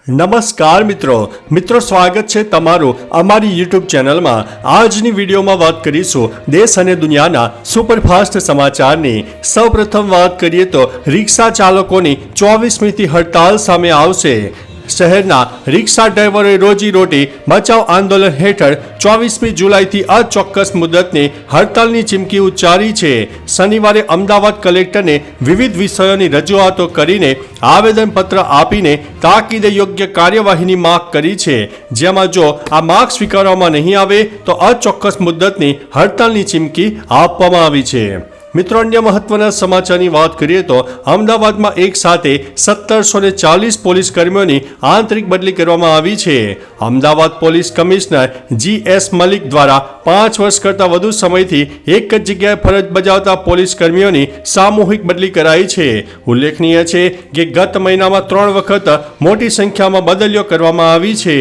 નમસ્કાર મિત્રો સ્વાગત છે તમારું અમારી યુટ્યુબ ચેનલમાં। આજની વિડીયોમાં વાત કરીશું દેશ અને દુનિયાના સુપરફાસ્ટ સમાચારની। સૌપ્રથમ વાત કરીએ તો રિક્ષા ચાલકોની 24મીથી હડતાલ સામે આવશે। શહેરના રિક્ષા ડ્રાઈવરોએ રોજીરોટી બચાવ આંદોલન હેઠળ 24મી જુલાઈથી અચોક્કસ મુદતની હડતાલની ચીમકી ઉચ્ચારી છે। શનિવારે અમદાવાદ કલેક્ટરને વિવિધ વિષયોની રજૂઆતો કરીને આવેદનપત્ર આપીને તાકીદે યોગ્ય કાર્યવાહીની માંગ કરી છે, જેમાં જો આ માંગ સ્વીકારવામાં નહીં આવે તો અચોક્કસ મુદતની હડતાલની ચીમકી આપવામાં આવી છે। મિત્રો, અન્ય મહત્વના સમાચારની વાત કરીએ તો અમદાવાદમાં એક સાથે 1740 પોલીસ કર્મીઓની આંતરિક બદલી કરવામાં આવી છે। Ahmedabad police commissioner GS Malik દ્વારા 5 વર્ષ કરતાં વધુ સમયથી એક જ જગ્યાએ ફરજ બજાવતા પોલીસ કર્મીઓની સામૂહિક બદલી કરાઈ છે। ઉલ્લેખનીય છે કે ગત મહિનામાં 3 વખત મોટી સંખ્યામાં બદલીઓ કરવામાં આવી છે।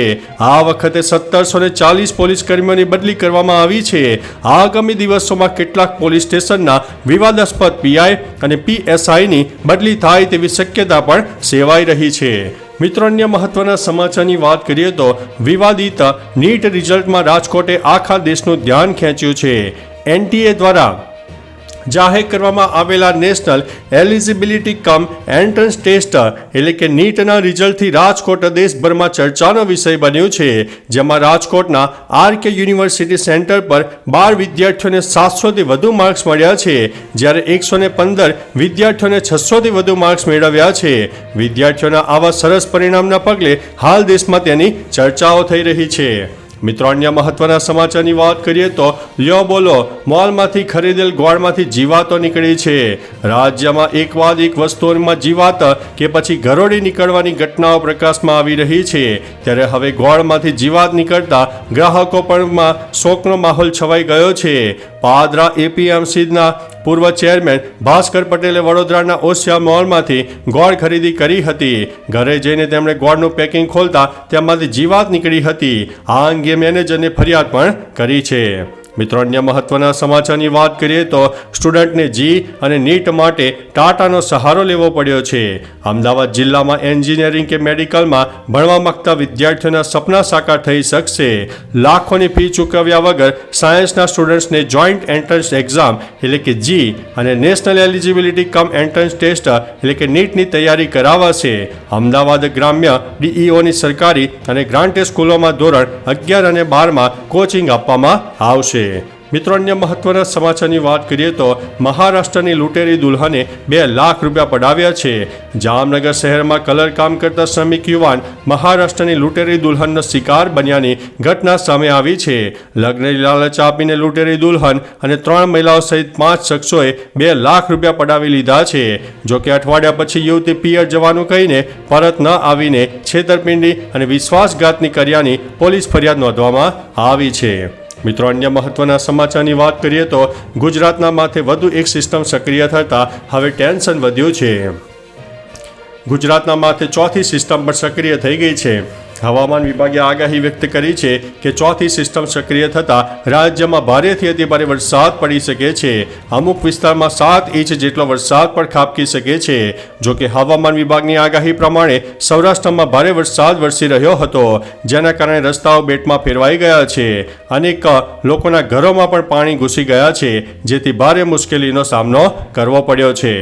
આ વખતે 1740 પોલીસ કર્મીઓની બદલી કરવામાં આવી છે। આગામી દિવસોમાં કેટલાક પોલીસ સ્ટેશનના વિવાદાસ્પદ પીઆઈ અને પીએસઆઈની બદલી થાય તેવી શક્યતા પણ સેવાઈ રહી છે। મિત્રો, અન્ય મહત્વના સમાચારની વાત કરીએ તો વિવાદિત નીટ રિઝલ્ટમાં રાજકોટે આખા દેશનું ધ્યાન ખેંચ્યું છે। એનટીએ દ્વારા જાહેર કરવામાં આવેલા national eligibility cum entrance test એટલે કે નીટના રિઝલ્ટથી રાજકોટ દેશભરમાં ચર્ચાનો વિષય બન્યું છે, જેમાં રાજકોટના આરકે યુનિવર્સિટી સેન્ટર પર 12 વિદ્યાર્થીઓને 700થી વધુ માર્ક્સ મળ્યા છે, જ્યારે 115 વિદ્યાર્થીઓને 600થી વધુ માર્ક્સ મેળવ્યા છે। વિદ્યાર્થીઓના આવા સરસ પરિણામના પગલે હાલ દેશમાં તેની ચર્ચાઓ થઈ રહી છે। મિત્રો, અન્ય મહત્વના સમાચારની વાત કરીએ તો લ્યો બોલો, મોલમાંથી ખરીદેલ ગોળમાંથી જીવાતો નીકળી છે। રાજ્યમાં એક બાદ એક વસ્તુઓમાં જીવાત કે પછી ઘરોડી નીકળવાની ઘટનાઓ પ્રકાશમાં આવી રહી છે, ત્યારે હવે ગોળમાંથી જીવાત નીકળતા ગ્રાહકો પરમાં શોકનો માહોલ છવાઈ ગયો છે। પાદરા એપીએમસીના પૂર્વ ચેરમેન ભાસ્કર પટેલે વડોદરાના ઓસિયા મોલમાંથી ગોળ ખરીદી કરી હતી। ઘરે જઈને તેમણે ગોળનું પેકિંગ ખોલતા તેમાંથી જીવાત નીકળી હતી। આ અંગે મેનેજરને ફરિયાદ પણ કરી છે। મિત્રો, અન્ય મહત્વના સમાચારની વાત કરીએ તો સ્ટુડન્ટને જી અને નીટ માટે ટાટાનો સહારો લેવો પડ્યો છે। અમદાવાદ જિલ્લામાં એન્જિનિયરિંગ કે મેડિકલમાં ભણવા માંગતા વિદ્યાર્થીઓના સપના સાકાર થઈ શકશે। લાખોની ફી ચૂકવ્યા વગર સાયન્સના સ્ટુડન્ટ્સને જોઈન્ટ એન્ટ્રન્સ એક્ઝામ એટલે કે જી અને national eligibility cum entrance test એટલે કે નીટની તૈયારી કરાવાશે। અમદાવાદ ગ્રામ્ય ડીઈઓની સરકારી અને ગ્રાન્ટેડ સ્કૂલોમાં ધોરણ 11 અને 12માં કોચિંગ આપવામાં આવશે। મિત્રો, અન્ય મહત્વના સમાચારની વાત કરીએ તો મહારાષ્ટ્રની લૂંટેરી દુલ્હને 2 લાખ રૂપિયા પડાવ્યા છે। જામનગર શહેરમાં કલર કામ કરતા શ્રમિક યુવાન મહારાષ્ટ્રની લૂંટેરી દુલ્હનનો શિકાર બન્યાની ઘટના સામે આવી છે। લગ્નની લાલચ આપીને લૂંટેરી દુલ્હન અને 3 મહિલાઓ સહિત 5 શખ્સોએ 2 લાખ રૂપિયા પડાવી લીધા છે। જોકે અઠવાડિયા પછી યુવતી પિયર જવાનું કહીને પરત ન આવીને છેતરપિંડી અને વિશ્વાસઘાતની કર્યાની પોલીસ ફરિયાદ નોંધવામાં આવી છે। મિત્રો, અન્ય મહત્વના સમાચારની વાત કરીએ તો ગુજરાતના માથે વધુ એક સિસ્ટમ સક્રિય થતાં હવે ટેન્શન વધ્યું છે। ગુજરાતના માથે ચોથી સિસ્ટમ પણ સક્રિય થઈ ગઈ છે। હવામાન વિભાગે આગાહી વ્યક્ત કરી છે કે ચોથી સિસ્ટમ સક્રિય થતાં રાજ્યમાં ભારેથી અતિભારે વરસાદ પડી શકે છે। અમુક વિસ્તારમાં 7 ઇંચ જેટલો વરસાદ પણ ખાબકી શકે છે। જોકે હવામાન વિભાગની આગાહી પ્રમાણે સૌરાષ્ટ્રમાં ભારે વરસાદ વરસી રહ્યો હતો, જેના કારણે રસ્તાઓ બેટમાં ફેરવાઈ ગયા છે। અનેક લોકોના ઘરોમાં પણ પાણી ઘૂસી ગયા છે, જેથી ભારે મુશ્કેલીનો સામનો કરવો પડ્યો છે।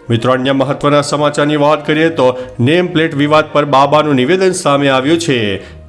મિત્રો, અન્ય મહત્વના સમાચારની વાત કરીએ તો નેમ પ્લેટ વિવાદ પર બાબાનું નિવેદન સામે આવ્યું છે।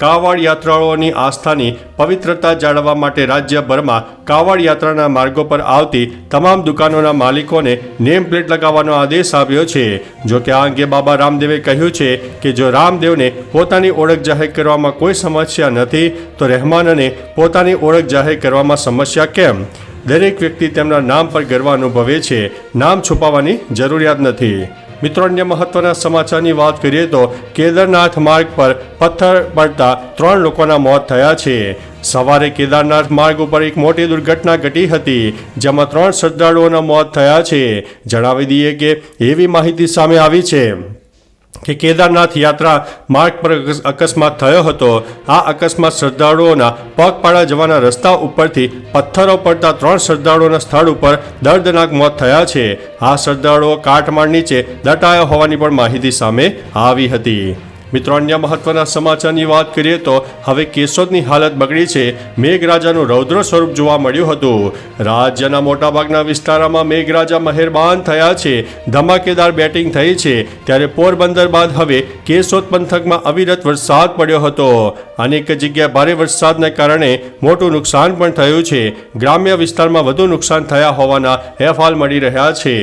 કાવડ યાત્રાળુઓની આસ્થાની પવિત્રતા જાળવવા માટે રાજ્યભરમાં કાવડ યાત્રાના માર્ગો પર આવતી તમામ દુકાનોના માલિકોને નેમ પ્લેટ લગાવવાનો આદેશ આપ્યો છે। જો કે આ અંગે બાબા રામદેવે કહ્યું છે કે જો રામદેવને પોતાની ઓળખ જાહેર કરવામાં કોઈ સમસ્યા નથી તો રહેમાનને પોતાની ઓળખ જાહેર કરવામાં સમસ્યા કેમ? દરેક વ્યક્તિ તેમના નામ પર ગર્વ અનુભવે છે, નામ છુપાવવાની જરૂરિયાત નથી। મિત્રો, અન્ય મહત્વના સમાચારની વાત કરીએ તો કેદારનાથ માર્ગ પર પથ્થર પડતા 3 લોકોના મોત થયા છે। સવારે કેદારનાથ માર્ગ ઉપર એક મોટી દુર્ઘટના ઘટી હતી, જેમાં 3 શ્રદ્ધાળુઓના મોત થયા છે। જણાવી દઈએ કે એવી માહિતી સામે આવી છે કે કેદારનાથ યાત્રા માર્ગ પર અકસ્માત થયો હતો। આ અકસ્માત શ્રદ્ધાળુઓના પગપાળા જવાના રસ્તા ઉપરથી પથ્થરો પડતા 3 શ્રદ્ધાળુઓના સ્થળ ઉપર દર્દનાક મોત થયા છે। આ શ્રદ્ધાળુઓ કાટમાળ નીચે દટાયા હોવાની પણ માહિતી સામે આવી હતી। મિત્રો અન્ય મહત્વના સમાચારની વાત કરીએ તો હવે કેશોદની હાલત બગડી છે. મેઘરાજાનું રૌદ્ર સ્વરૂપ જોવા મળ્યું હતું. રાજ્યના મોટાભાગના વિસ્તારોમાં મેઘરાજા મહેરબાન થયા છે. ધમાકેદાર બેટિંગ થઈ છે. ત્યારે પોરબંદર બાદ હવે કેશોદ પંથકમાં અવિરત વરસાદ પડ્યો હતો. અનેક જગ્યાએ ભારે વરસાદને કારણે મોટું નુકસાન પણ થયું છે. ગ્રામ્ય વિસ્તારમાં વધુ નુકસાન થયા હોવાના અહેવાલ મળી રહ્યા છે.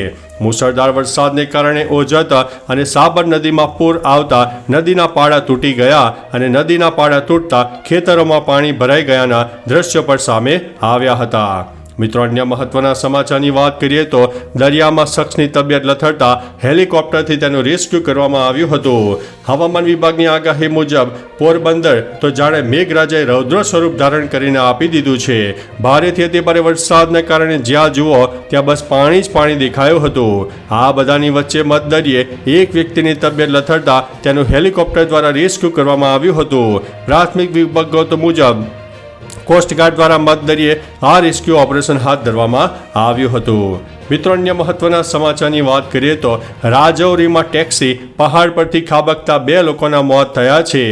મુસળધાર વરસાદને કારણે ઓજત અને સાબર નદીમાં પૂર આવતા નદીના પાળા તૂટી ગયા અને નદીના પાળા તૂટતા ખેતરોમાં પાણી ભરાઈ ગયાના દ્રશ્યો પણ સામે આવ્યા હતા. મિત્રો અન્ય મહત્વના સમાચારની વાત કરીએ તો દરિયામાં શખ્સની તબિયત લથડતા હેલિકોપ્ટરથી તેનું રેસ્ક્યુ કરવામાં આવ્યું હતું. હવામાન વિભાગની આગાહી મુજબ પોરબંદર તો જાણે મેઘરાજાએ રૌદ્ર સ્વરૂપ ધારણ કરીને આપી દીધું છે. ભારેથી અતિભારે વરસાદને કારણે જ્યાં જુઓ ત્યાં બસ પાણી જ પાણી દેખાયું હતું. આ બધાની વચ્ચે મધદરિયે એક વ્યક્તિની તબિયત લથડતા તેનું હેલિકોપ્ટર દ્વારા રેસ્ક્યુ કરવામાં આવ્યું હતું. પ્રાથમિક વિગતો મુજબ કોસ્ટગાર્ડ દ્વારા મધદરિયે આ રેસ્ક્યુ ઓપરેશન હાથ ધરવામાં આવ્યું હતું. મિત્રો અન્ય મહત્વના સમાચારની વાત કરીએ તો રાજૌરીમાં ટેક્સી પહાડ પરથી ખાબકતા 2 લોકોના મોત થયા છે.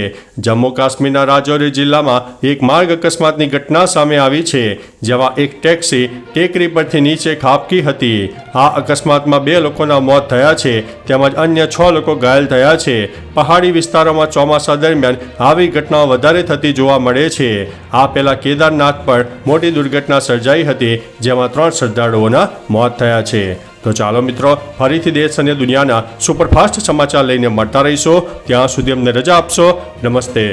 જમ્મુ કાશ્મીરના રાજૌરી જિલ્લામાં એક માર્ગ અકસ્માતની ઘટના સામે આવી છે, જેમાં એક ટેક્સી ટેકરી પરથી નીચે ખાબકી હતી. આ અકસ્માતમાં 2 લોકોના મોત થયા છે તેમજ અન્ય 6 લોકો ઘાયલ થયા છે. પહાડી વિસ્તારોમાં ચોમાસા દરમિયાન આવી ઘટનાઓ વધારે થતી જોવા મળે છે. આ પહેલા કેદારનાથ પર મોટી દુર્ઘટના સર્જાઈ હતી, જેમાં 3 શ્રદ્ધાળુઓના મોત થયા છે. તો ચાલો મિત્રો, ફરીથી દેશ અને દુનિયાના સુપરફાસ્ટ સમાચાર લઈને મળતા રહીશો. ત્યાં સુધી અમને રજા આપશો. નમસ્તે.